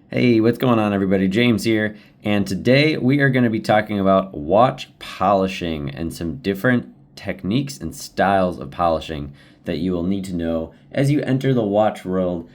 Hey, what's going on, everybody? James here, and today we are going to be talking about watch polishing and some different techniques and styles of polishing that you will need to know as you enter the watch world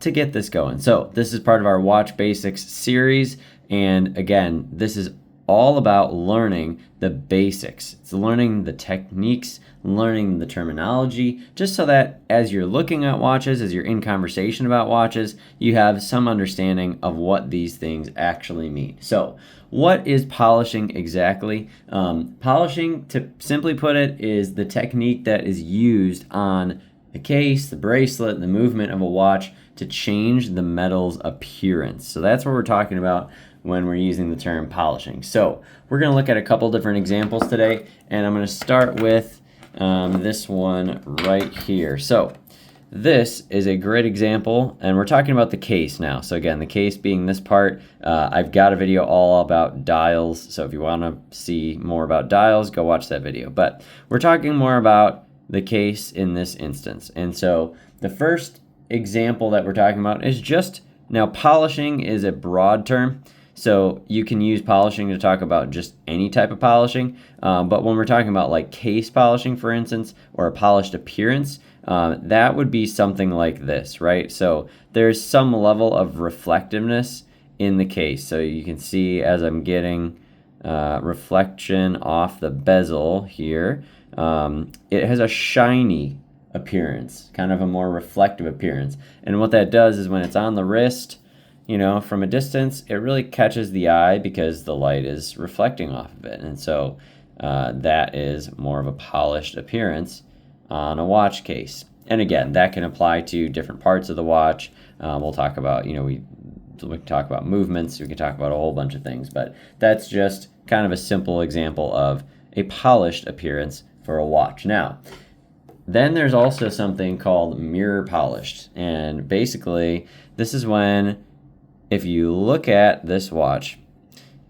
to get this going. So, this is part of our Watch Basics series, and again, this is all about learning the basics. It's learning the techniques, learning the terminology, just so that as you're looking at watches, as you're in conversation about watches, you have some understanding of what these things actually mean. So, what is polishing exactly? Polishing, to simply put it, is the technique that is used on the case, the bracelet, the movement of a watch to change the metal's appearance. So that's what we're talking about when we're using the term polishing. So we're going to look at a couple different examples today, and I'm going to start with this one right here. So this is a great example, and we're talking about the case now. So again, the case being this part. I've got a video all about dials, so if you want to see more about dials, go watch that video. But we're talking more about the case in this instance. And so the first example that we're talking about is just, now polishing is a broad term, so you can use polishing to talk about just any type of polishing, but when we're talking about like case polishing, for instance, or a polished appearance, that would be something like this, right? So there's some level of reflectiveness in the case. So you can see as I'm getting reflection off the bezel here, it has a shiny appearance, kind of a more reflective appearance. And what that does is when it's on the wrist, you know, from a distance, it really catches the eye because the light is reflecting off of it. And so that is more of a polished appearance on a watch case. And again, that can apply to different parts of the watch. We'll talk about, we can talk about movements, we can talk about a whole bunch of things, but that's just kind of a simple example of a polished appearance for a watch. Now, then there's also something called mirror polished. And basically, this is when, if you look at this watch,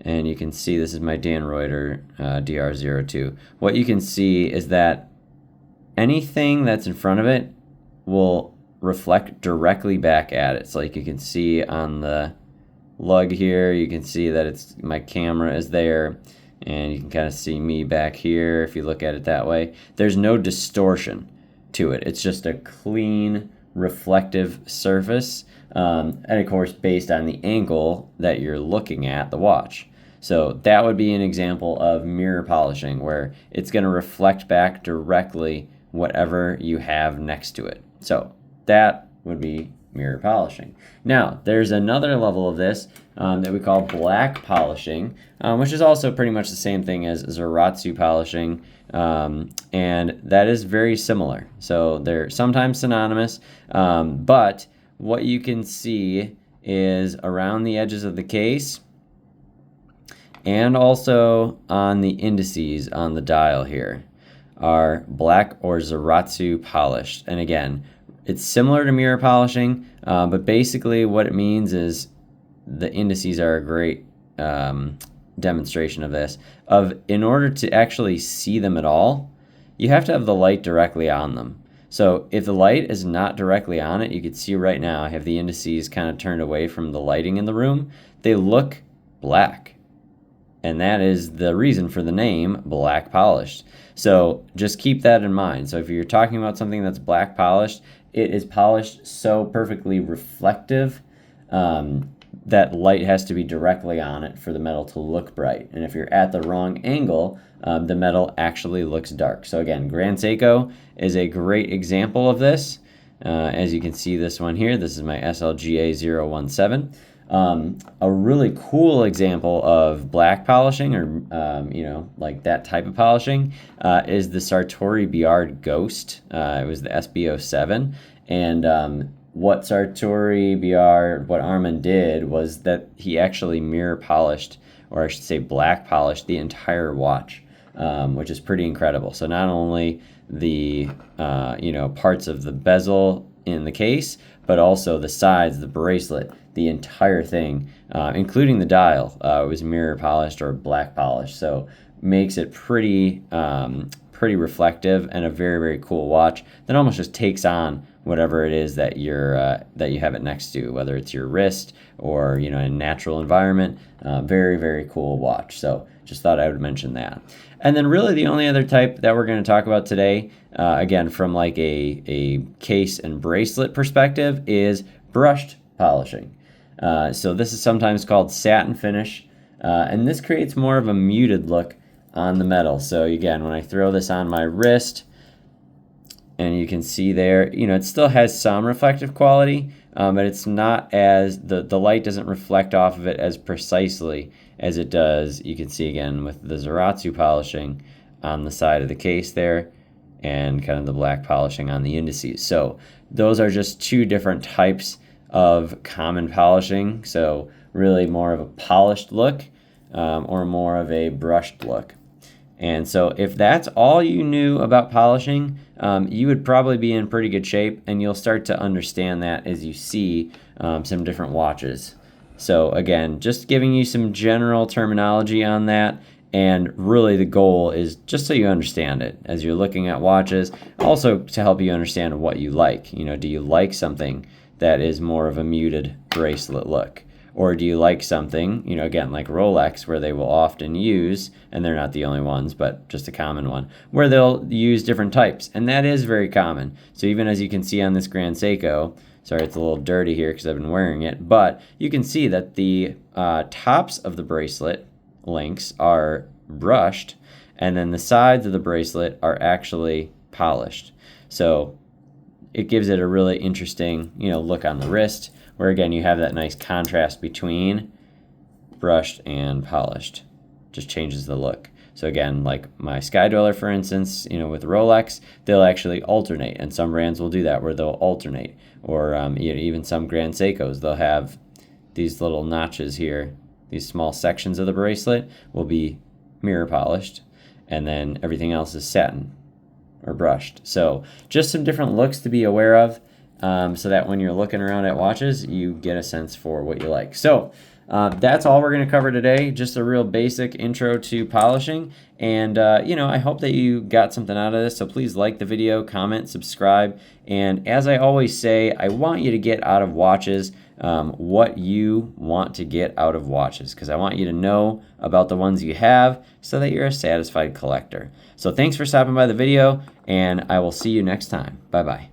and you can see this is my Dan Reuter DR02, what you can see is that anything that's in front of it will reflect directly back at it. So like you can see on the lug here, you can see that my camera is there, and you can kind of see me back here if you look at it that way. There's no distortion to it. It's just a clean, reflective surface, and of course based on the angle that you're looking at the watch. So that would be an example of mirror polishing, where it's going to reflect back directly whatever you have next to it. So that would be mirror polishing. Now, there's another level of this that we call black polishing, which is also pretty much the same thing as Zaratsu polishing, and that is very similar. So they're sometimes synonymous, but what you can see is around the edges of the case and also on the indices on the dial here are black or Zaratsu polished. And again, it's similar to mirror polishing, but basically what it means is the indices are a great demonstration of this. In order to actually see them at all, you have to have the light directly on them. So if the light is not directly on it, you can see right now I have the indices kind of turned away from the lighting in the room. They look black. And that is the reason for the name black polished. So just keep that in mind. So if you're talking about something that's black polished, it is polished so perfectly reflective that light has to be directly on it for the metal to look bright. And if you're at the wrong angle, the metal actually looks dark. So again, Grand Seiko is a great example of this. As you can see this one here, this is my SLGA 017. A really cool example of black polishing, or like that type of polishing, is the Sartori Biard Ghost. It was the SB07, and what Sartori Biard, what Armin did was that he actually mirror polished, or I should say black polished, the entire watch, which is pretty incredible. So not only the parts of the bezel in the case, but also the sides, the bracelet, the entire thing, including the dial, was mirror polished or black polished. So makes it pretty reflective and a very, very cool watch that almost just takes on whatever it is that you have it next to, whether it's your wrist or in a natural environment. Very, very cool watch. So just thought I would mention that. And then really the only other type that we're going to talk about today, again from like a case and bracelet perspective, is brushed polishing. So this is sometimes called satin finish, and this creates more of a muted look on the metal. So again, when I throw this on my wrist, and you can see there, it still has some reflective quality, but it's not as, the light doesn't reflect off of it as precisely as it does, you can see again with the Zaratsu polishing on the side of the case there, and kind of the black polishing on the indices. So those are just two different types of common polishing. So really more of a polished look, or more of a brushed look. And so if that's all you knew about polishing, you would probably be in pretty good shape, and you'll start to understand that as you see some different watches. So again, just giving you some general terminology on that, and really the goal is just so you understand it as you're looking at watches, also to help you understand what you like. Do you like something that is more of a muted bracelet look? Or do you like something, again, like Rolex, where they will often use, and they're not the only ones, but just a common one, where they'll use different types. And that is very common. So even as you can see on this Grand Seiko, sorry, it's a little dirty here because I've been wearing it, but you can see that the tops of the bracelet links are brushed, and then the sides of the bracelet are actually polished. So it gives it a really interesting, look on the wrist, where again you have that nice contrast between brushed and polished. Just changes the look. So again, like my Sky Dweller, for instance, with Rolex, they'll actually alternate, and some brands will do that where they'll alternate. Or even some Grand Seikos, they'll have these little notches here. These small sections of the bracelet will be mirror polished, and then everything else is satin or brushed. So just some different looks to be aware of, so that when you're looking around at watches, you get a sense for what you like. So that's all we're going to cover today. Just a real basic intro to polishing. And, I hope that you got something out of this. So please like the video, comment, subscribe. And as I always say, I want you to get out of watches what you want to get out of watches, because I want you to know about the ones you have so that you're a satisfied collector. So thanks for stopping by the video, and I will see you next time. Bye-bye.